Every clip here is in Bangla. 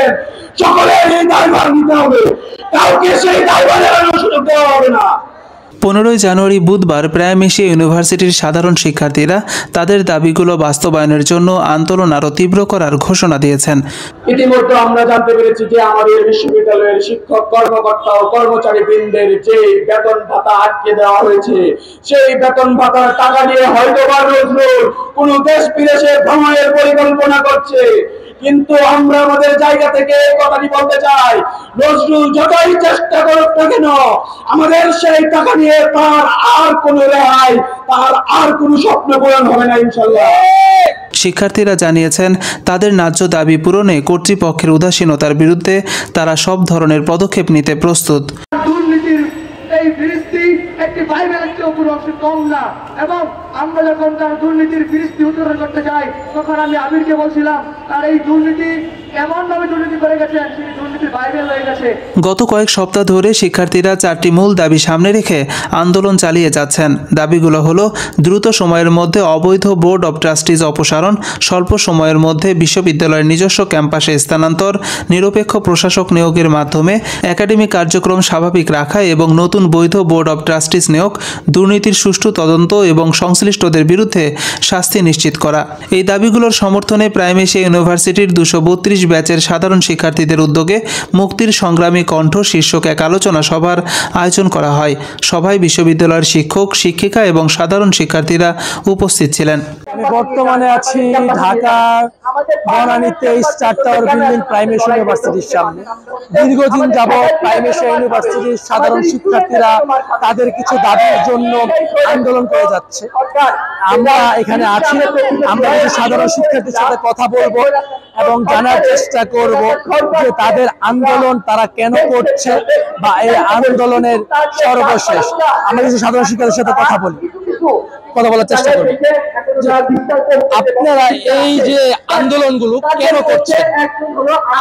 করেছেন, সকলের এই দায়ভার নিতে হবে, কাউকে সেই দায়ভার এড়ানোর সুযোগ দেওয়া হবে না। 15 জানুয়ারি বুধবার প্রাইম এশিয়া ইউনিভার্সিটির সাধারণ শিক্ষার্থীরা তাদের দাবিগুলো বাস্তবায়নের জন্য আন্দোলন আরো তীব্র করার ঘোষণা দিয়েছেন। ইতিমধ্যে আমরা জানতে পেরেছি যে আমাদের বিশ্ববিদ্যালয়ের শিক্ষক কর্মকর্তা ও কর্মচারী বৃন্দের যে বেতন ভাতা আটকে দেওয়া হয়েছে, সেই বেতন ভাতার টাকা দিয়ে হয়তো বা নজরুল কোন দেশ বিদেশে ভ্রমণের পরিকল্পনা করছে, কিন্তু আমরা আমাদের জায়গা থেকে এই কথাটি বলতে চাই, নজরুল যতই চেষ্টা করুক না কেন, আমাদের সেই টাকা নিয়ে তার আর কোনো রেহাই, তার আর কোনো স্বপ্ন পূরণ হবে না ইনশাআল্লাহ। শিক্ষার্থীরা জানিয়েছেন তাদের ন্যায্য দাবি পূরণে কর্তৃপক্ষের উদাসীনতার বিরুদ্ধে তারা সব ধরনের পদক্ষেপ নিতে প্রস্তুত। দুর্নীতির এই বিরুদ্ধে একটি বাইবেলের চেয়ে উপর অংশ কম না, এবং আমরা যখন তার দুর্নীতির বিরুদ্ধে উত্তরণ করতে যাই তখন আমি আবিরকে বলছিলাম তার এই দুর্নীতি এমন ভাবে দুর্নীতি করে গেছেন, সেই দুর্নীতির বাইবেল হয়ে গেছে। গত কয়েক সপ্তাহ ধরে শিক্ষার্থীরা 4টি মূল দাবি সামনে রেখে আন্দোলন চালিয়ে যাচ্ছেন। দাবিগুলো হলো দ্রুত সময়ের মধ্যে অবৈধ বোর্ড অব ট্রাস্টিজ অপসারণ, স্বল্প সময়ের মধ্যে বিশ্ববিদ্যালয়ের নিজস্ব ক্যাম্পাসে স্থানান্তর, নিরপেক্ষ প্রশাসক নিয়োগের মাধ্যমে একাডেমিক কার্যক্রম স্বাভাবিক রাখা এবং নতুন বৈধ বোর্ড অব ট্রাস্টিজ নিয়োগ, দুর্নীতির সুষ্ঠু তদন্ত এবং সংশ্লিষ্টদের বিরুদ্ধে শাস্তি নিশ্চিত করা। এই দাবিগুলোর সমর্থনে প্রাইম এশিয়া ইউনিভার্সিটির 232 ব্যাচের সাধারণ শিক্ষার্থীদের উদ্যোগে মুক্তির সংগ্রামী কণ্ঠ শীর্ষক এক আলোচনা সভার আয়োজন করা হয়। সভায় বিশ্ববিদ্যালয়ের শিক্ষক, শিক্ষিকা এবং সাধারণ শিক্ষার্থীরা উপস্থিত ছিলেন। বর্তমানে আছি ঢাকার Banani 23 4 tower building prime Asia ইউনিভার্সিটির সামনে। দীর্ঘদিন যাবৎ প্রাইম এশিয়া ইউনিভার্সিটির সাধারণ শিক্ষার্থীরা তাদের কিছু দাবির জন্য আন্দোলন করে যাচ্ছে। আমরা এখানে আছি, আমরা কিছু সাধারণ শিক্ষার্থীর সাথে কথা বলবো এবং জানার চেষ্টা করব যে তাদের আন্দোলন তারা কেন করছে বা এই আন্দোলনের সর্বশেষ। আমরা কিছু সাধারণ শিক্ষার্থীর সাথে কথা বলার চেষ্টা করব। আপনারা এই যে আন্দোলনগুলো কেন করছেন?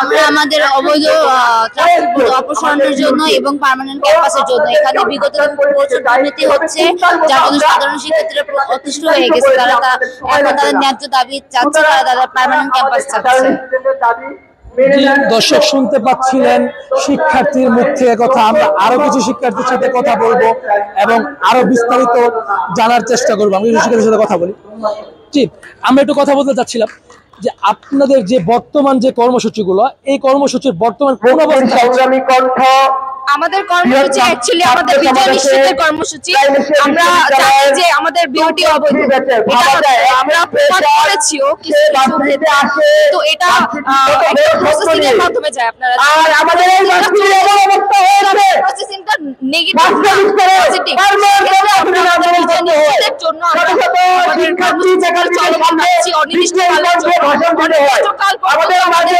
আমরা আমাদের অবৈধ অপসারণের জন্য এবং পার্মানেন্ট ক্যাম্পাসের জন্য। এখানে বিগত প্রচুর দুর্নীতি হচ্ছে, যার জন্য সাধারণ শিক্ষার্থীরা অতিষ্ঠ হয়ে গেছে। তারা এখন তাদের ন্যায্য দাবি চাচ্ছে, তারা পার্মানেন্ট ক্যাম্পাস চাচ্ছে। দর্শক শুনতে পাচ্ছিলেন শিক্ষার্থীর মুখ থেকে কথা। আমরা আরো কিছু শিক্ষার্থীর সাথে কথা বলবো এবং আরো বিস্তারিত জানার চেষ্টা করবো। আমি শিক্ষার্থীর সাথে কথা বলি। জি, আমরা একটু কথা বলতে চাচ্ছিলাম যে আপনাদের যে বর্তমান যে কর্মসূচিগুলো, এই কর্মসূচির বর্তমান কোন অবস্থা? আমাদের কর্মসূচি অ্যাকচুয়ালি আমাদের বিজয় নিশ্চিতের কর্মসূচি। আমরা জানি যে আমাদের বিউটি অবৈধ, আমরা প্রমাণ করেছিও কিছু ক্ষেত্রে, তো এটা প্রসেসিং এর মাধ্যমে যায়। আপনারা আর আমাদের এই প্রসেসিংটা নেগেটিভ পজিটিভ, আমরা বিজয় নিশ্চিতের জন্য আমাদের কর্মসূচি চলমান আছে অনির্দিষ্টকালের জন্য। অনির্দিষ্টকাল পর্যন্ত আমাদের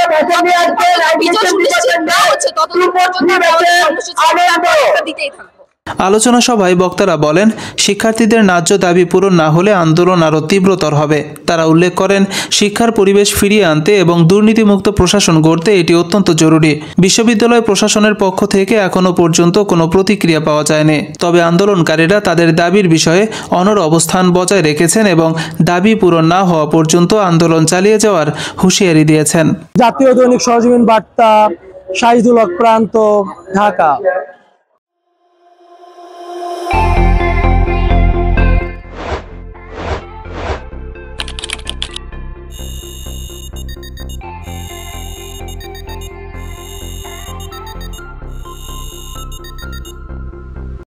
বিজয় সুনিশ্চিত না হচ্ছে ততদিন পর্যন্ত আলোচনা সভায় বক্তারা বলেন, শিক্ষার্থীদের ন্যায্য দাবি পূরণ না হলে আন্দোলন আরও তীব্রতর হবে। তারা উল্লেখ করেন, শিক্ষার পরিবেশ ফিরিয়ে আনতে এবং দুর্নীতিমুক্ত প্রশাসন গড়তে এটি অত্যন্ত জরুরি। বিশ্ববিদ্যালয় প্রশাসনের পক্ষ থেকে এখনও পর্যন্ত কোনো প্রতিক্রিয়া পাওয়া যায়নি। তবে আন্দোলনকারীরা তাদের দাবির বিষয়ে অনড় অবস্থান বজায় রেখেছেন এবং দাবি পূরণ না হওয়া পর্যন্ত আন্দোলন চালিয়ে যাওয়ার হুঁশিয়ারি দিয়েছেন। জাতীয় দৈনিক সরেজমিন বার্তা, শাহিদুল হক প্রান্ত, ঢাকা।